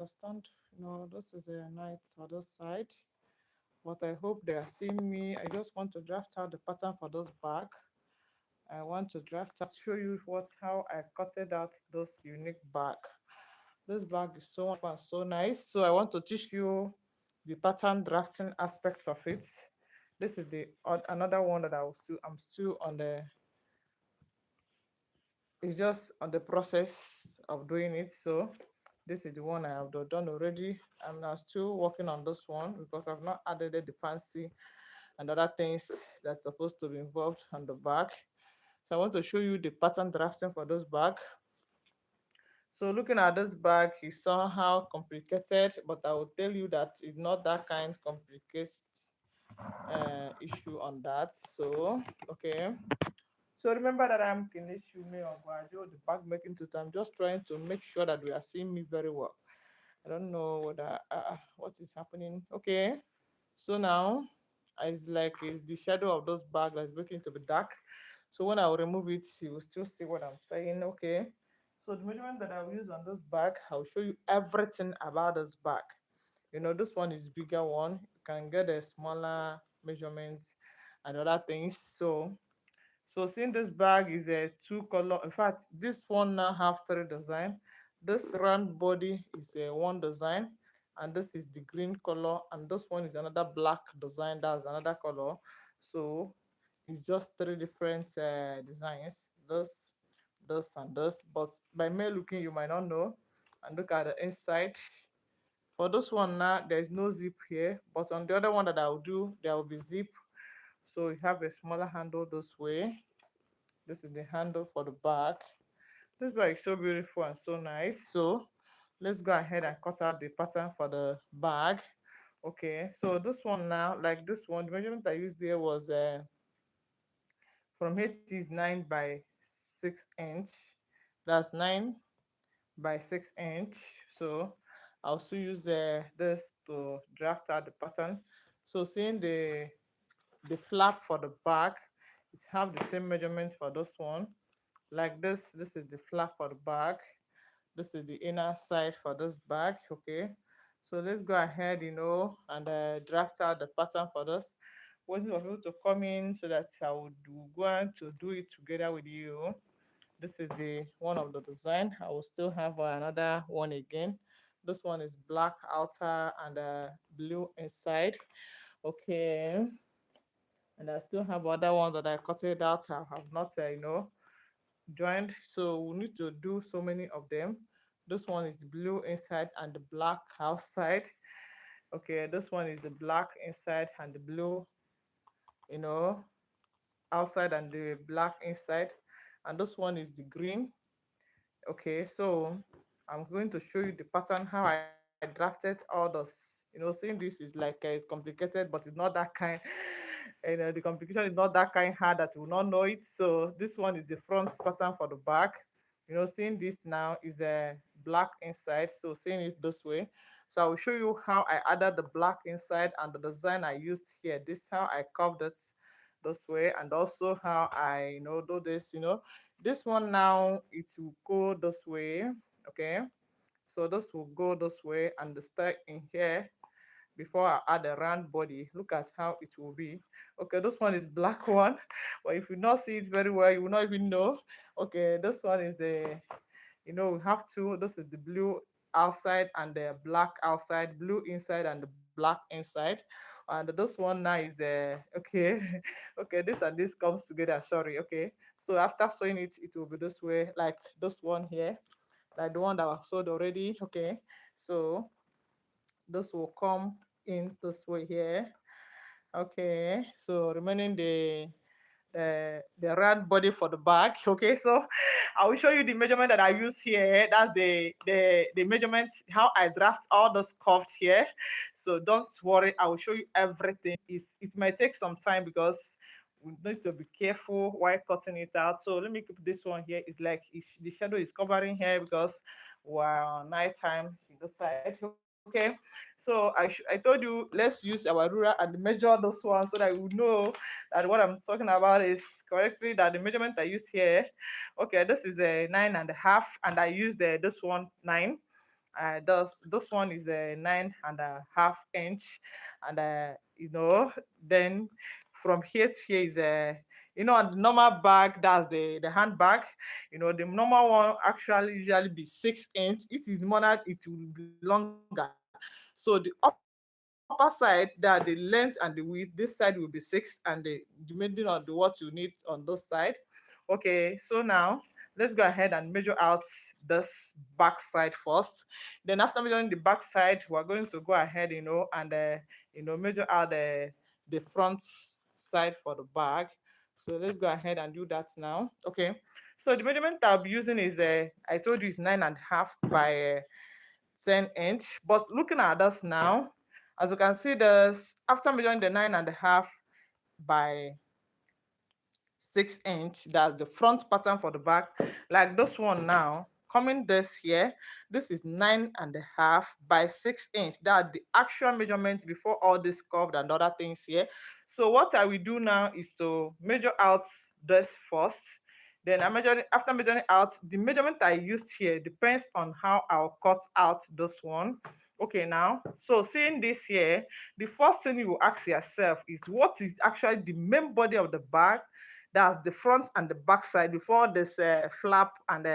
understand, this is a night for this side, but I hope they are seeing me. I just want to draft out the pattern for this bag. I want to draft out, show you how I cutted out this unique bag. This bag is so wonderful and so nice. So I want to teach you the pattern drafting aspect of it. This is the another one that I'm still on the it's just on the process of doing it. So this is the one I have done already. I'm now still working on this one because I've not added the fancy and other things that's supposed to be involved on the back. So I want to show you the pattern drafting for this bag. So looking at this bag is somehow complicated, but I will tell you that it's not that kind complicated issue on that. So okay. So remember that I'm Kineshi Ogwajo, the bag making tutor. I'm just trying to make sure that we are seeing me very well. I don't know whether what is happening. Okay. So now it's the shadow of those bag that's making to be dark. So when I will remove it, you will still see what I'm saying. Okay. So the measurement that I'll use on this bag, I'll show you everything about this bag. This one is bigger one. You can get a smaller measurements and other things. So seeing this bag is a two color. In fact, this one now have three design. This round body is a one design, and this is the green color, and this one is another black design. That's another color. So it's just three different designs. And this. But by mere looking, you might not know. And look at the inside. For this one now, there is no zip here, but on the other one that I'll do, there will be zip. So you have a smaller handle this way. This is the handle for the back. This bag is so beautiful and so nice. So let's go ahead and cut out the pattern for the bag. Okay, so this one now, like this one, the measurement I used there was from here is 9 by 6 inch. That's 9 by 6 inch. So I'll still use this to draft out the pattern. So seeing the flap for the back, it have the same measurement for this one. Like this is the flap for the back. This is the inner side for this bag. Okay, so let's go ahead, and draft out the pattern for this. Waiting for people to come in so that I would go on to do it together with you. This is the one of the design. I will still have another one again. This one is black outer and blue inside. Okay, and I still have other ones that I cut it out. I have not joined, so we need to do so many of them. This one is the blue inside and the black outside. Okay, this one is the black inside and the blue, you know outside and the black inside, and this one is the green. Okay, so I'm going to show you the pattern how I drafted all those. Seeing this is like it's complicated, but it's not that kind. The complication is not that kind hard that you will not know it. So this one is the front pattern for the back. Seeing this now is a black inside. So seeing it this way. So I will show you how I added the black inside and the design I used here. This is how I curved it this way, and also how I do this. This one now it will go this way. Okay, so this will go this way, and the start in here before I add a round body. Look at how it will be. Okay, this one is black one, but if you not see it very well, you will not even know. Okay, this one is we have two. This is the blue outside and the black outside, blue inside and the black inside. And this one now is okay, okay. This and this comes together. Sorry, okay. So after sewing it, it will be this way, like this one here, like the one that was sewed already. Okay, so this will come in this way here. Okay, so remaining the round body for the back. Okay, so I will show you the measurement that I use here. That's the measurement how I draft all the scuffed here. So don't worry, I will show you everything. It might take some time because we need to be careful while cutting it out. So let me keep this one here. It's like the shadow is covering here because while nighttime in the side. Okay, so I told you let's use our ruler and measure this one so that we know that what I'm talking about is correctly, that the measurement I used here. Okay, this is a 9.5, and I used this one 9. This one is a 9.5 inch, and then from here to here is on the normal bag, that's the handbag. The normal one actually usually be 6 inch. It is more that it will be longer. So the upper side, that the length and the width, this side will be 6, and depending on what you need on this side. Okay, so now let's go ahead and measure out this back side first. Then after measuring the back side, we're going to go ahead, and measure out the front side for the bag. So let's go ahead and do that now. Okay, so the measurement I'll be using is I told you is 9.5 by 10 inch. But looking at this now, as you can see, this after measuring the 9.5 by 6 inch, that's the front pattern for the back. Like this one now, coming this here, this is 9.5 by 6 inch. That's the actual measurement before all this curved and other things here. So what I will do now is to measure out this first. Then after measuring out, the measurement I used here depends on how I'll cut out this one. Okay, now, so seeing this here, the first thing you will ask yourself is what is actually the main body of the bag. That's the front and the back side before this flap and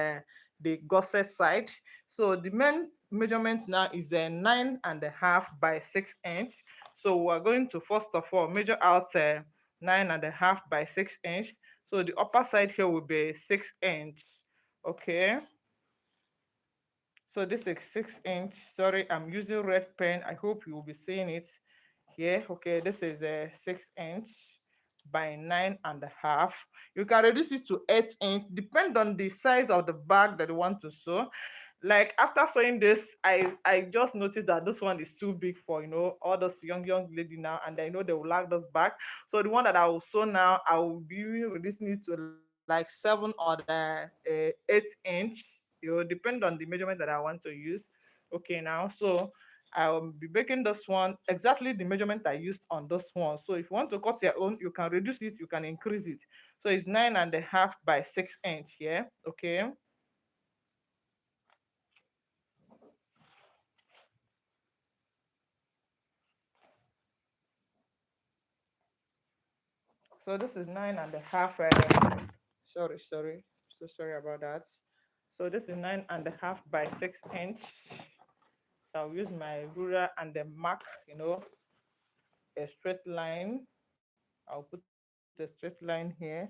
the gusset side. So the main measurement now is 9.5 by 6 inch. So we're going to first of all measure out 9.5 by 6 inch. So the upper side here will be 6 inch. Okay. So this is 6 inch. Sorry, I'm using red pen. I hope you will be seeing it here. Okay, this is a 6 inch by 9.5. You can reduce it to 8 inch, depend on the size of the bag that you want to sew. Like after sewing this, I just noticed that this one is too big for all those young lady now, and I know they will like this bag. So the one that I will sew now, I will be reducing it to like 7 or 8 inch. Depend on the measurement that I want to use. Okay, now, so I'll be making this one exactly the measurement I used on this one. So if you want to cut your own, you can reduce it, you can increase it. So it's 9.5 by 6 inch here. Okay. So this is 9.5. Sorry. So sorry about that. So this is 9.5 by 6 inch. So I'll use my ruler and then mark, a straight line. I'll put a straight line here.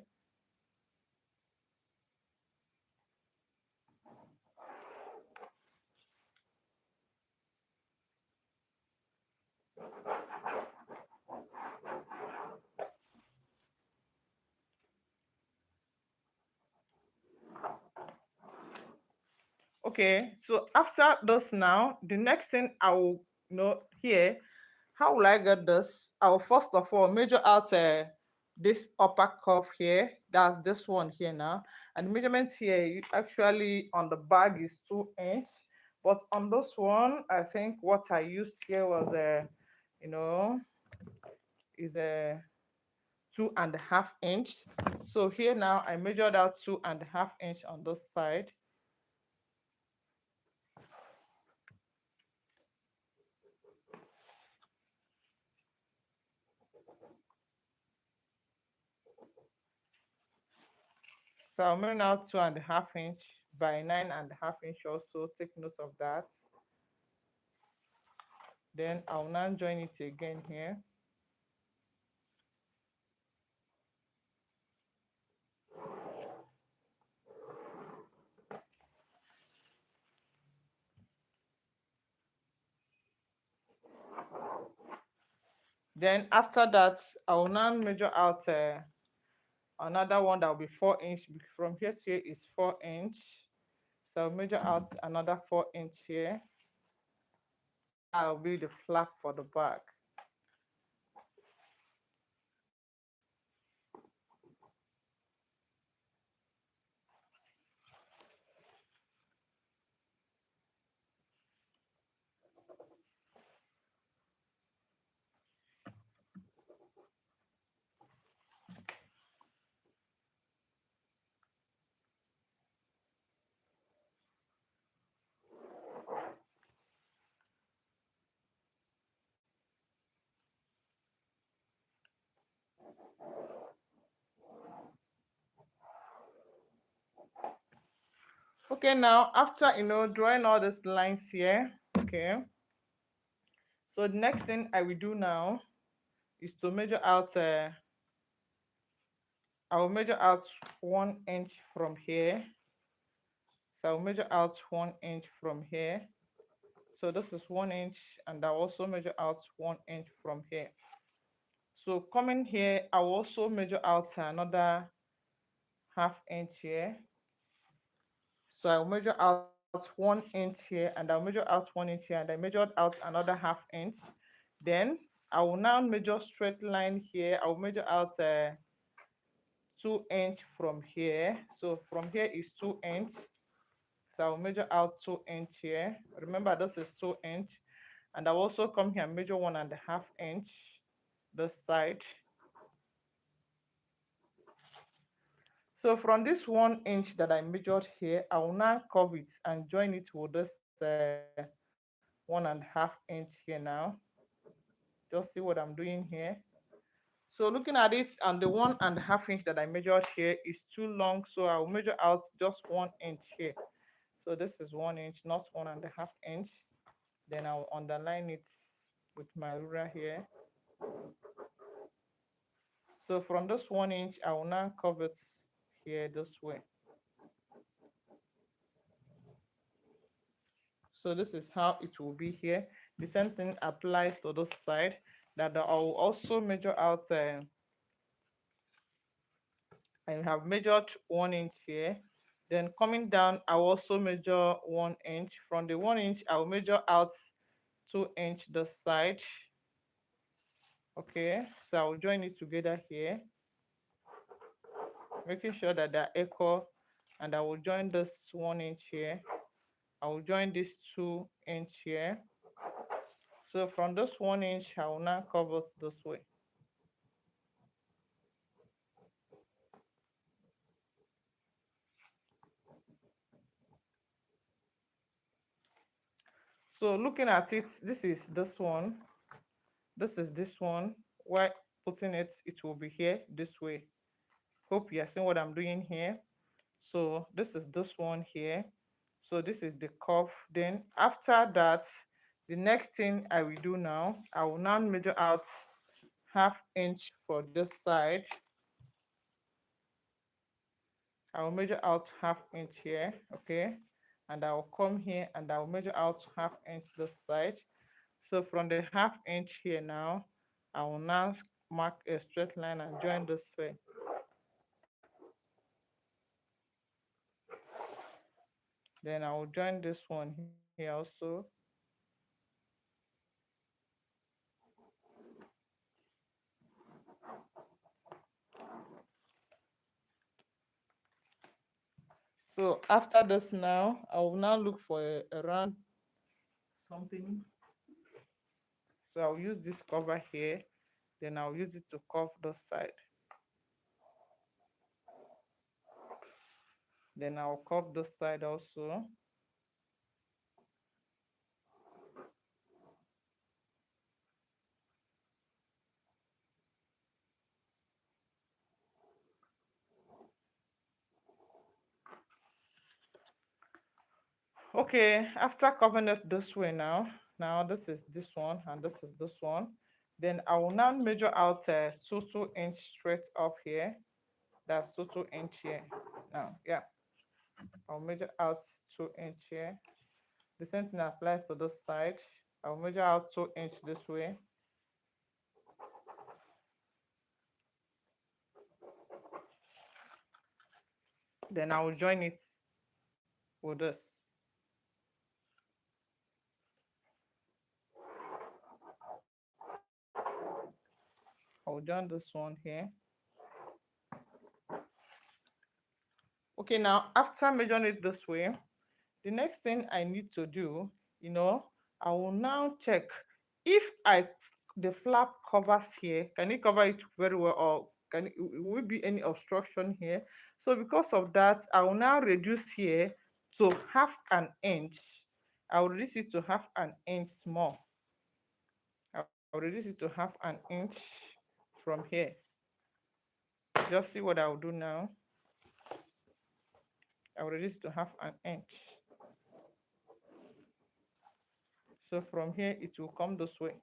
Okay, so after this now, the next thing I will here, how will I get this? I will first of all measure out this upper curve here. That's this one here now. And the measurements here actually on the bag is 2 inch. But on this one, I think what I used here was you know, is a 2.5 inch. So here now I measured out 2.5 inch on this side. So I'm measuring out 2.5 inch by 9.5 inch also. Take note of that. Then I'll now join it again here. Then after that, I will now measure out another one that will be 4 inch. From here to here is 4 inch. So I'll measure out another 4 inch here. That will be the flap for the bag. Okay, now after drawing all these lines here, okay, so the next thing I will do now is to measure out. I will measure out 1 inch from here. So I'll measure out 1 inch from here. So this is 1 inch, and I'll also measure out 1 inch from here. So coming here, I'll also measure out another half inch here. So I'll measure out 1 inch here, and I'll measure out 1 inch here, and I measured out another half inch. Then I will now measure straight line here. I'll measure out 2 inch from here. So from here is 2 inch. So I'll measure out 2 inch here. Remember, this is 2 inch. And I'll also come here and measure 1.5 inch this side. So from this 1 inch that I measured here, I will now curve it and join it with this 1.5 inch here now. Just see what I'm doing here. So looking at it, and the 1.5 inch that I measured here is too long, so I'll measure out just 1 inch here. So this is 1 inch, not 1.5 inch. Then I'll underline it with my ruler here. So from this 1 inch, I will now curve it here this way. So this is how it will be here. The same thing applies to this side, that I will also measure out. I have measured 1 inch here. Then coming down, I will also measure 1 inch. From the 1 inch, I will measure out 2 inch this side. Okay, so I will join it together here, making sure that they're equal. And I will join this 1 inch here. I will join this 2 inch here. So from this 1 inch, I will now cover it this way. So looking at it, this is this one, this is this one. While putting it, it will be here this way. Hope you are seeing what I'm doing here. So this is this one here. So this is the curve. Then after that, the next thing I will do now, I will now measure out half inch for this side. I will measure out half inch here, okay? And I will come here and I will measure out half inch this side. So from the half inch here now, I will now mark a straight line and join this way. Then I will join this one here also. So after this now, I will now look for a round something. So I'll use this cover here. Then I'll use it to curve this side. Then I'll curve this side also. Okay, after covering it this way now this is this one and this is this one. Then I will now measure out 2 inch straight up here. That's 2 inch here. Now, yeah, I'll measure out 2 inch here. The same thing applies to this side. I'll measure out 2 inch this way. Then I will join it with this. I'll join this one here. Okay, now after measuring it this way, the next thing I need to do, I will now check if the flap covers here, can it cover it very well, or will be any obstruction here? So because of that, I will now reduce here to half an inch. I will reduce it to half an inch more. I'll reduce it to half an inch from here. Just see what I'll do now. I'll reduce to 1/2 inch. So from here it will come this way.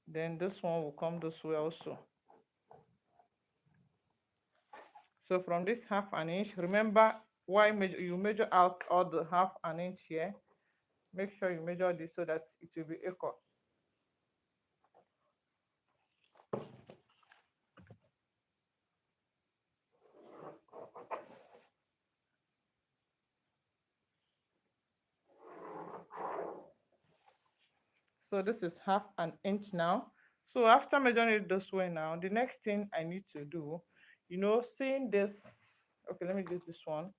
Then this one will come this way also. So from this 1/2 inch, remember why you measure out all the 1/2 inch here. Make sure you measure this so that it will be equal. So this is 1/2 inch now. So after measuring it this way now, the next thing I need to do, seeing this, okay, let me use this one.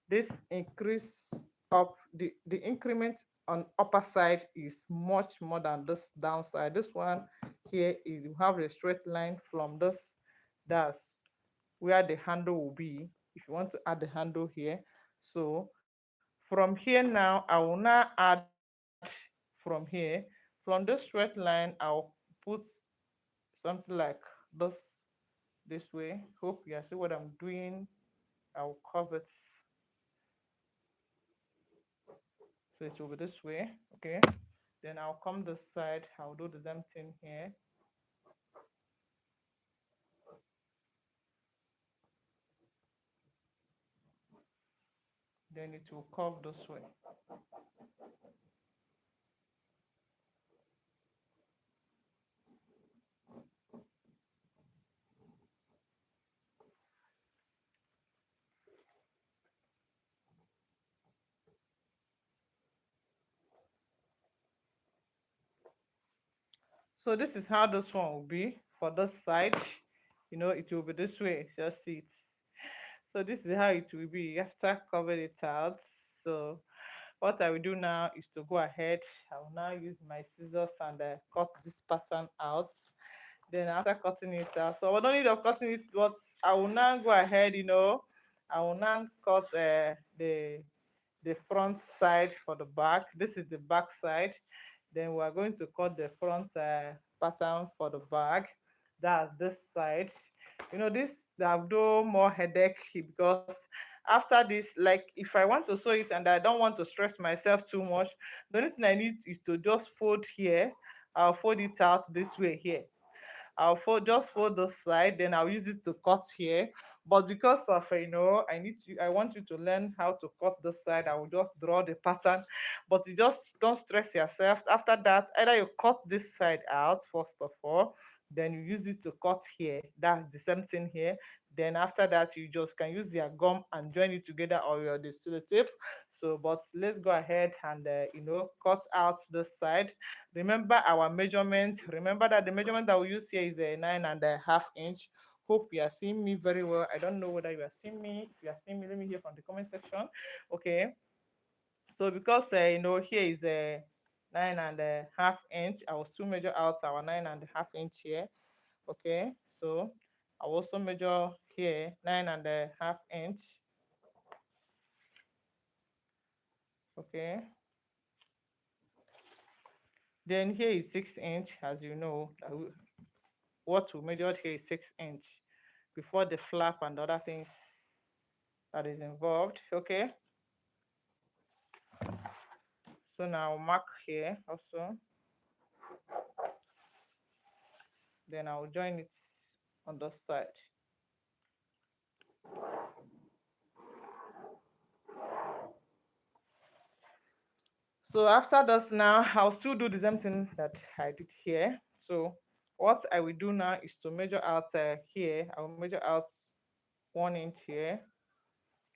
This increase up, the increment on upper side is much more than this downside. This one here is, you have a straight line from this, that's where the handle will be if you want to add the handle here. So from here now, I will now add from here. From this straight line, I'll put something like this way. Hope you see what I'm doing. I'll curve it so it will be this way. Okay, then I'll come this side. I'll do the same thing here. Then it will curve this way. So this is how this one will be for this side. It will be this way. Just see it. So this is how it will be after covering it out. So what I will do now is to go ahead. I will now use my scissors and cut this pattern out. Then after cutting it out, so I don't need of cutting it, but I will now go ahead. I will now cut the front side for the back. This is the back side. Then we are going to cut the front pattern for the back. That's this side. This I've do more headache because after this, like if I want to sew it and I don't want to stress myself too much, the only thing I need is to just fold here. I'll fold it out this way here. Just fold this side, then I'll use it to cut here. But because of I want you to learn how to cut this side, I will just draw the pattern. But you just don't stress yourself. After that, either you cut this side out first of all, then you use it to cut here. That's the same thing here. Then after that, you just can use your gum and join it together, or your distiller tape. So, but let's go ahead and cut out this side. Remember our measurement. Remember that the measurement that we use here is a 9.5 inch. Hope you are seeing me very well. I don't know whether you are seeing me. If you are seeing me, let me hear from the comment section. Okay. So because here is a 9.5 inch, I will still measure out our 9.5 inch here. Okay. So I will also measure here 9.5 inch. Okay. Then here is 6 inch, as you know. What we measured here is 6 inch before the flap and other things that is involved. Okay, so now mark here also, then I'll join it on the side. So after this now, I'll still do the same thing that I did here. So what I will do now is to measure out here. I will measure out 1 inch here.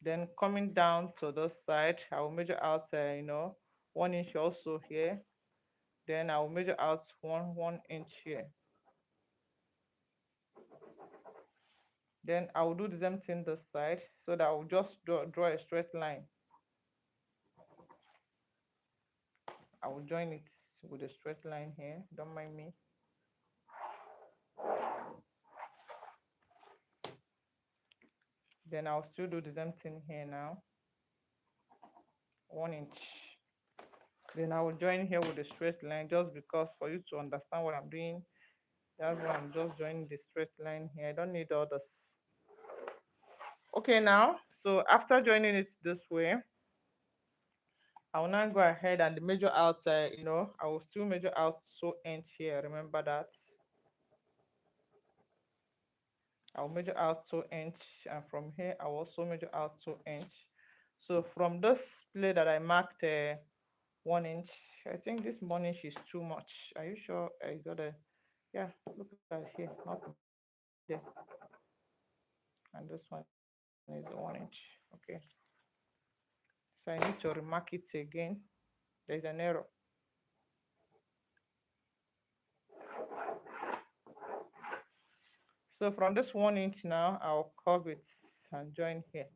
Then coming down to this side, I will measure out 1 inch also here. Then I will measure out one inch here. Then I will do the same thing this side, so that I will just draw a straight line. I will join it with a straight line here, don't mind me. Then I'll still do the same thing here now. 1 inch. Then I will join here with a straight line, just because for you to understand what I'm doing. That's why I'm just joining the straight line here. I don't need all this. Okay, now, so after joining it this way, I will now go ahead and measure out, I will still measure out so inch here. Remember that. I'll measure out 2 inch, and from here I'll also measure out 2 inch. So from this plate that I marked 1 inch, I think this 1 inch is too much. Are you sure I got a, yeah, look at here, not there. And this one is 1 inch. Okay, so I need to remark it again. There's an error. So from this 1 inch now, I'll curve it and join here.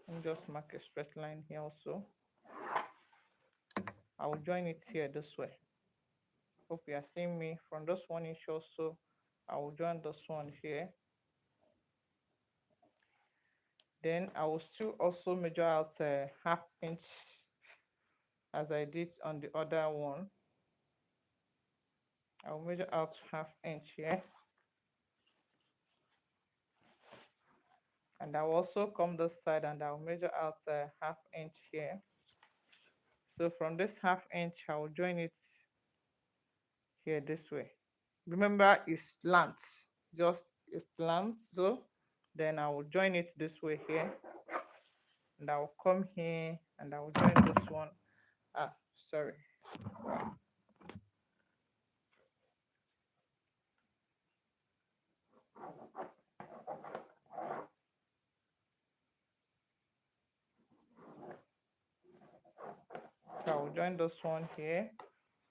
And just mark a straight line here also. I will join it here this way. Hope you are seeing me. From this 1 inch also, I will join this one here. Then I will still also measure out a ½ inch as I did on the other one. I will measure out ½ inch here. And I will also come this side and I will measure out a ½ inch here. So from this ½ inch, I will join it here this way. Remember, it's slant, just it's slant. So then I will join it this way here, and I will come here and I will join this one. Sorry. So I will join this one here.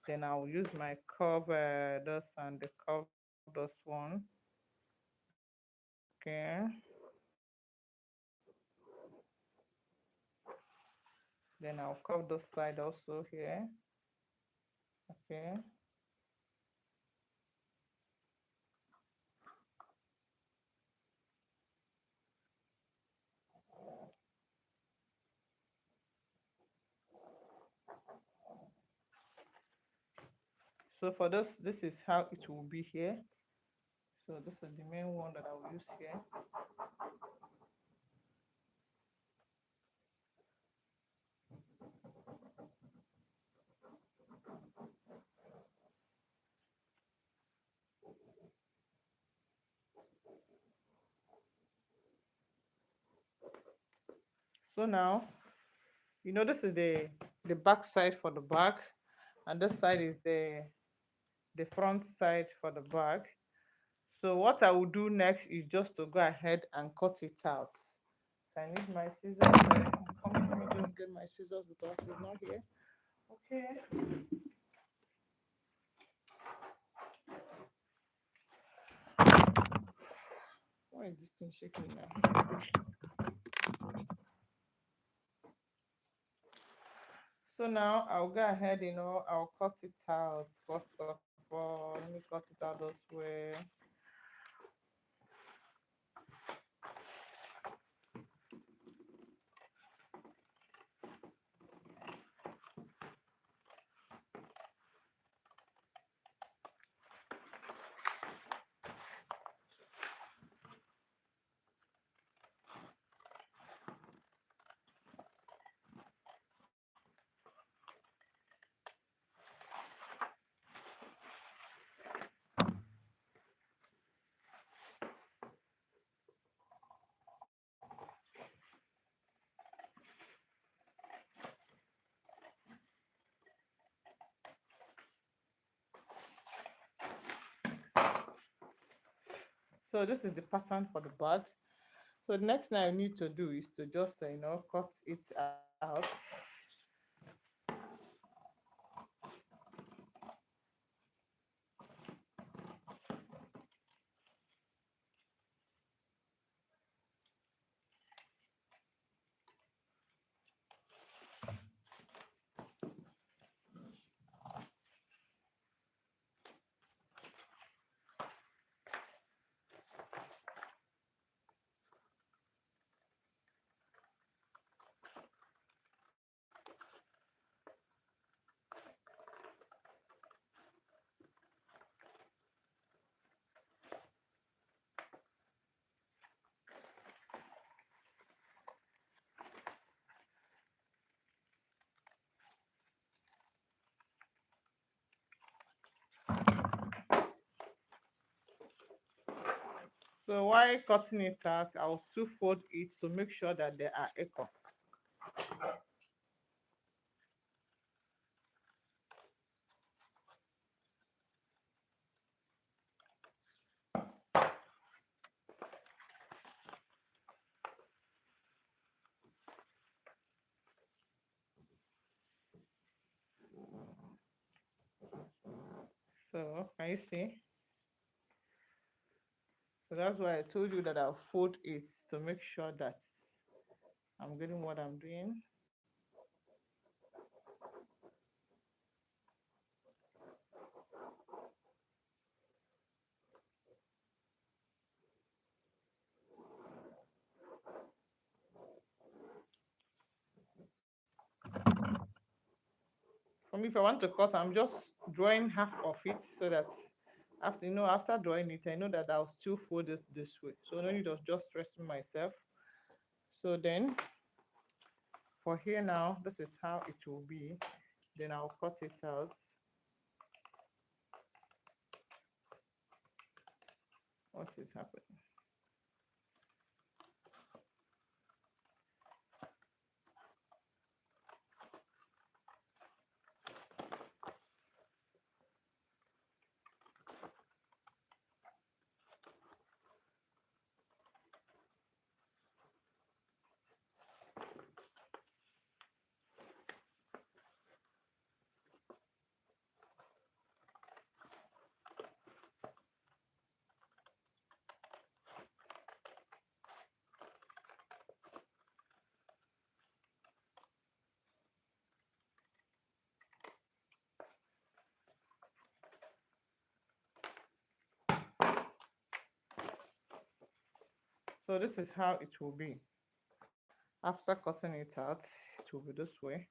Then I will use my curve this and the curve this one. Okay. Then I'll curve this side also here. Okay. So for this is how it will be here. So this is the main one that I will use here. So now, this is the back side for the bag, and this side is the front side for the bag. So what I will do next is just to go ahead and cut it out. So I need my scissors. Let me just get my scissors because it's not here. Okay. Why is this thing shaking now? So now I'll go ahead, I'll cut it out first of all. Let me cut it out this way. So this is the pattern for the bag. So the next thing I need to do is to just cut it out. So while cutting it out, I'll still fold it to make sure that they are equal. So can you see? So that's why I told you that I'll fold it to make sure that I'm getting what I'm doing. For me, if I want to cut, I'm just drawing half of it so that after drawing it, I know that I'll still fold it this way. So no need of just stressing myself. So then for here now, this is how it will be. Then I'll cut it out. What is happening? So this is how it will be. After cutting it out, it will be this way.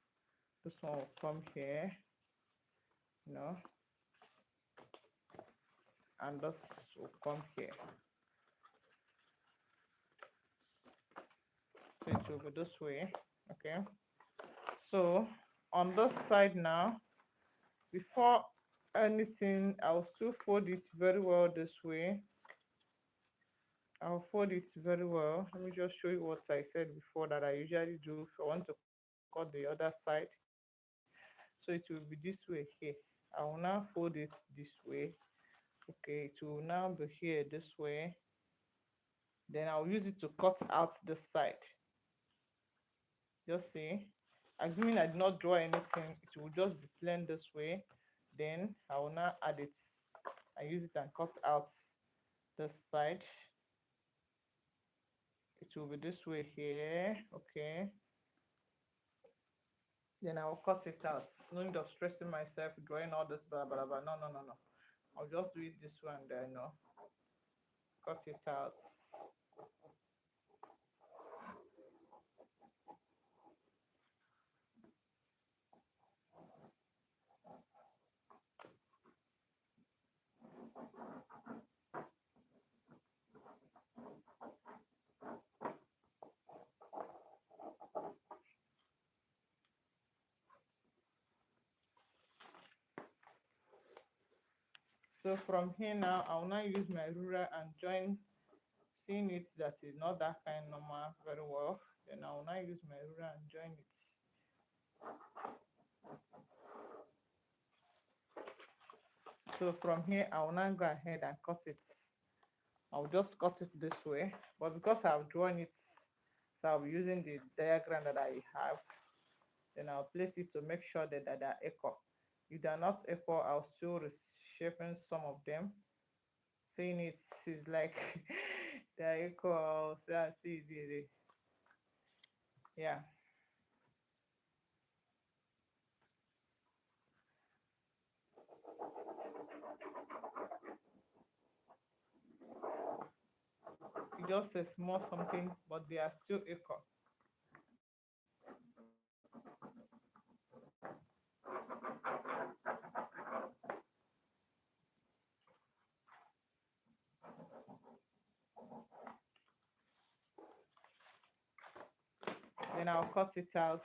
This one will come here, you know, and this will come here. So it will be this way. Okay. So on this side now, before anything, I'll still fold it very well this way. I'll fold it very well. Let me just show you what I said before that I usually do if I want to cut the other side. So it will be this way here. I will now fold it this way. Okay, it will now be here this way. Then I'll use it to cut out this side. Just see. Assuming I did not draw anything, it will just be plain this way. Then I will now add it. I use it and cut out this side. It will be this way here. Okay. Then I'll cut it out. No need of stressing myself, drawing all this blah blah blah. No, no, no, no. I'll just do it this way and then cut it out. So from here now, I'll now use my ruler and join, seeing it that is not that kind normal very well. Then I'll now use my ruler and join it. So from here, I will now go ahead and cut it. I'll just cut it this way, but because I've drawn it, so I'll be using the diagram that I have. Then I'll place it to make sure that they're equal. If they're not equal, I'll still reshaping some of them. Seeing it is like they're equal. So I see yeah. It just a small something, but they are still equal. Then I'll cut it out.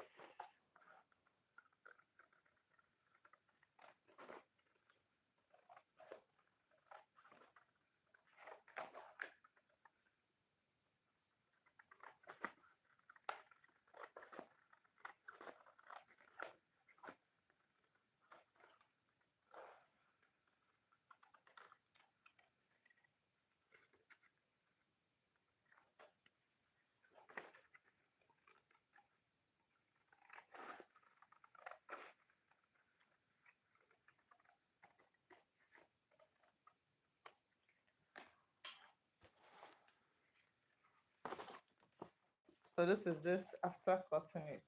So this after cutting it.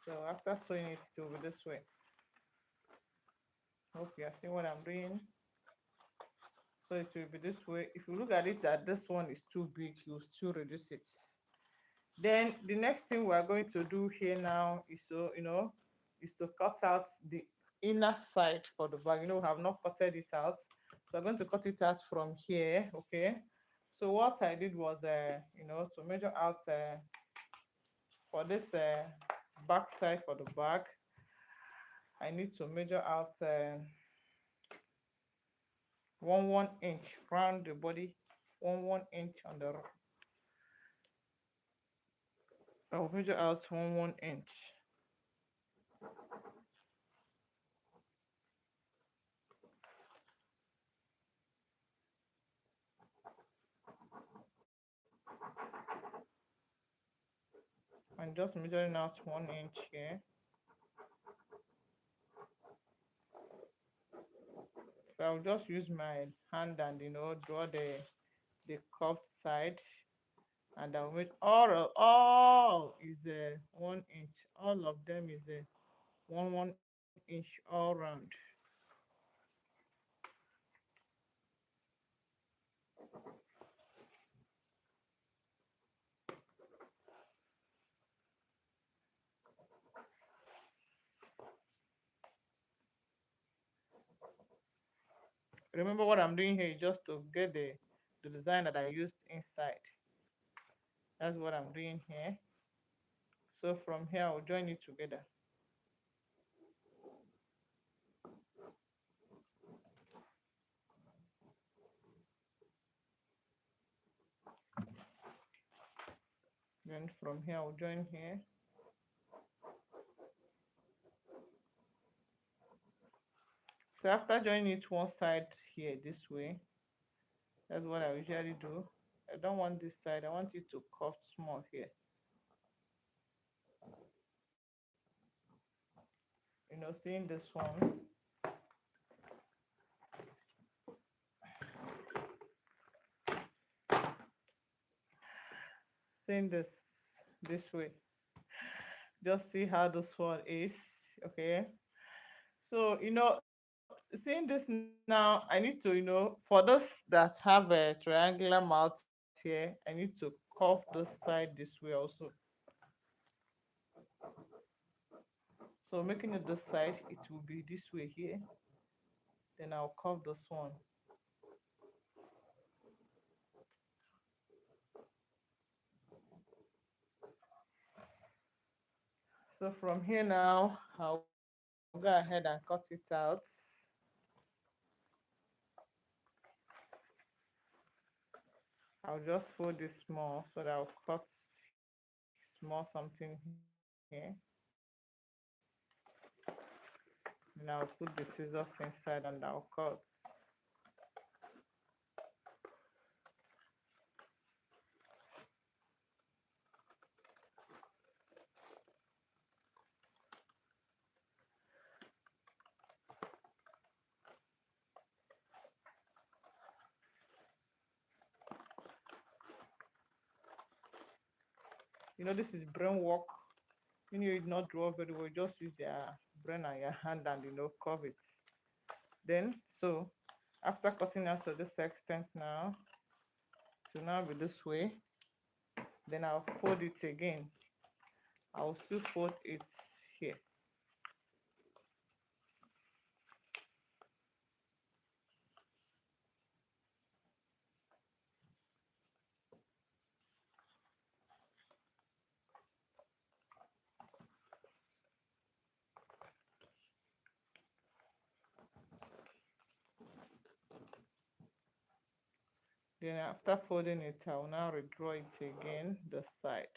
So after sewing it, it will be this way. Hope you are seeing what I'm doing. So it will be this way. If you look at it that this one is too big, you still reduce it. Then the next thing we are going to do here now is to, is to cut out the inner side for the bag. We have not cutted it out. So I'm going to cut it out from here, okay? So what I did was, to measure out for this back side for the bag, I need to measure out 1 inch round the body, 1 inch on the. I'll measure out 1 inch. I'm just measuring out 1 inch here. So I'll just use my hand and draw the curved side, and I'll make all is a 1 inch. All of them is a 1 inch all round. Remember what I'm doing here is just to get the design that I used inside. That's what I'm doing here. So from here I'll join it together. Then from here I'll join here. So after joining it one side here this way, that's what I usually do. I don't want this side, I want it to curve small here. Seeing this one, seeing this way, just see how this one is. Okay, so seeing this now, I need to, for those that have a triangular mouth here, I need to curve this side this way also. So making it this side, it will be this way here. Then I'll curve this one. So from here now, I'll go ahead and cut it out. I'll just fold this small so that I'll cut small something here. And I'll put the scissors inside and I'll cut. This is brain work. You not draw very well, just use your brain and your hand and curve it. Then so after cutting out to this extent now, to now be this way, then I'll fold it again. I'll still fold it here. Then after folding it, I'll now redraw it again, the side.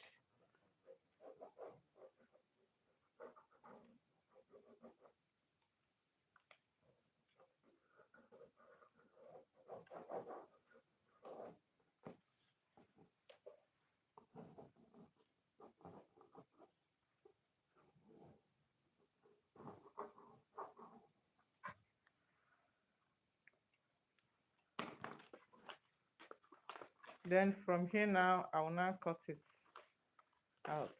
Then from here now, I will now cut it. out.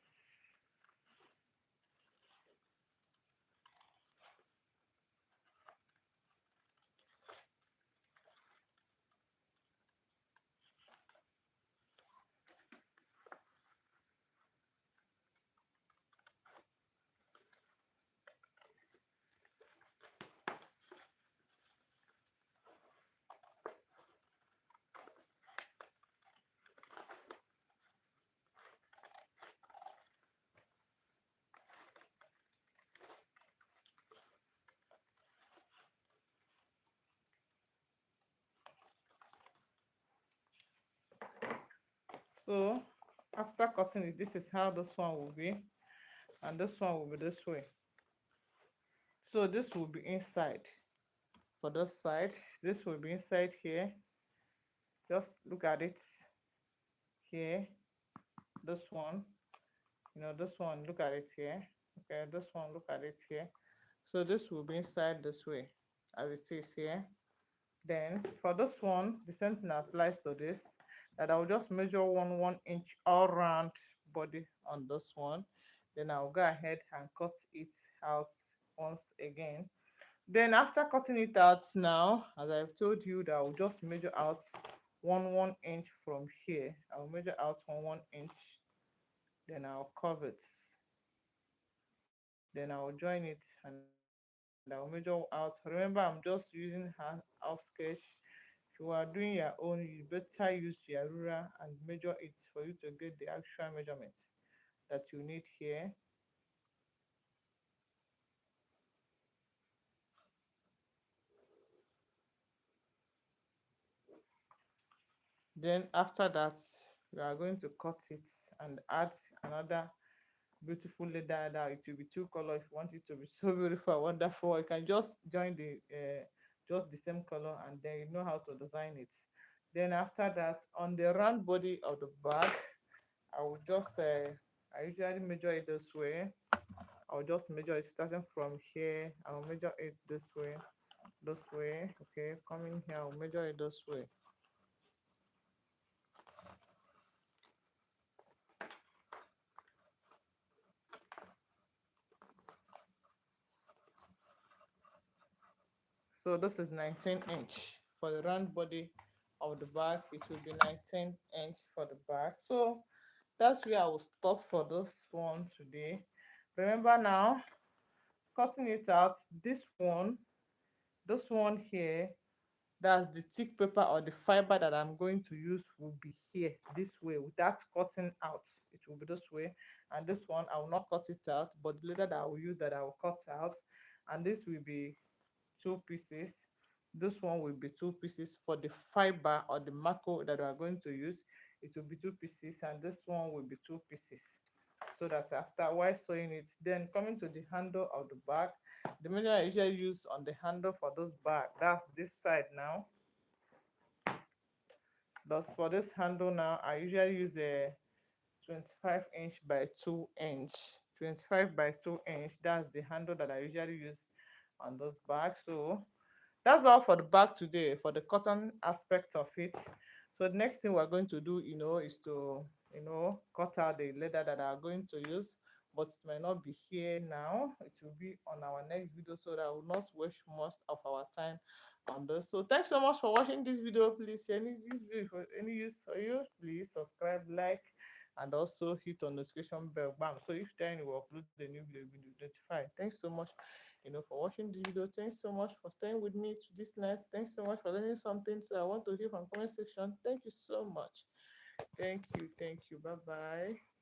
So after cutting it, this is how this one will be, and this one will be this way. So this will be inside. For this side, this will be inside here. Just look at it here. This one, this one, look at it here. Okay, this one, look at it here. So this will be inside this way, as it is here. Then for this one, the same thing applies to this, that I'll just measure 1 inch all round body on this one. Then I'll go ahead and cut it out once again. Then after cutting it out now, as I've told you, that I'll just measure out 1 inch from here. I'll measure out 1 inch, then I'll curve it. Then I'll join it and I'll measure out. Remember, I'm just using half sketch. If you are doing your own, you better use your ruler and measure it for you to get the actual measurements that you need here. Then after that, we are going to cut it and add another beautiful leather. That it will be two color. If you want it to be so beautiful, wonderful, you can just join the just the same color, and then you know how to design it. Then after that, on the round body of the bag, I will just I usually measure it this way. I'll just measure it starting from here. I'll measure it this way, this way. Okay, coming here, I'll measure it this way. So this is 19 inch for the round body of the bag. It will be 19 inch for the back. So that's where I will stop for this one today. Remember now, cutting it out, this one here, that's the thick paper or the fiber that I'm going to use, will be here this way without cutting out. It will be this way, and this one I will not cut it out, but the leather that I will use, that I will cut out, and this will be two pieces. This one will be two pieces. For the fiber or the marco that we are going to use, it will be two pieces, and this one will be two pieces. So that after while sewing it, then coming to the handle of the bag, the measure I usually use on the handle for this bag, that's this side now. Thus for this handle now, I usually use a 25 inch by 2 inch. 25 by 2 inch, that's the handle that I usually use on this bag. So that's all for the bag today, for the cotton aspect of it. So the next thing we're going to do, is to, cut out the leather that I'm going to use, but it might not be here now. It will be on our next video, so that will not waste most of our time on this. So thanks so much for watching this video. Please share this video for any use for you. Please subscribe, like, and also hit on notification bell, bam, so each time we upload the new video, you'll be notified. Thanks so much, for watching this video. Thanks so much for staying with me to this night. Thanks so much for learning something. So I want to hear from comment section. Thank you so much. Thank you. Bye bye.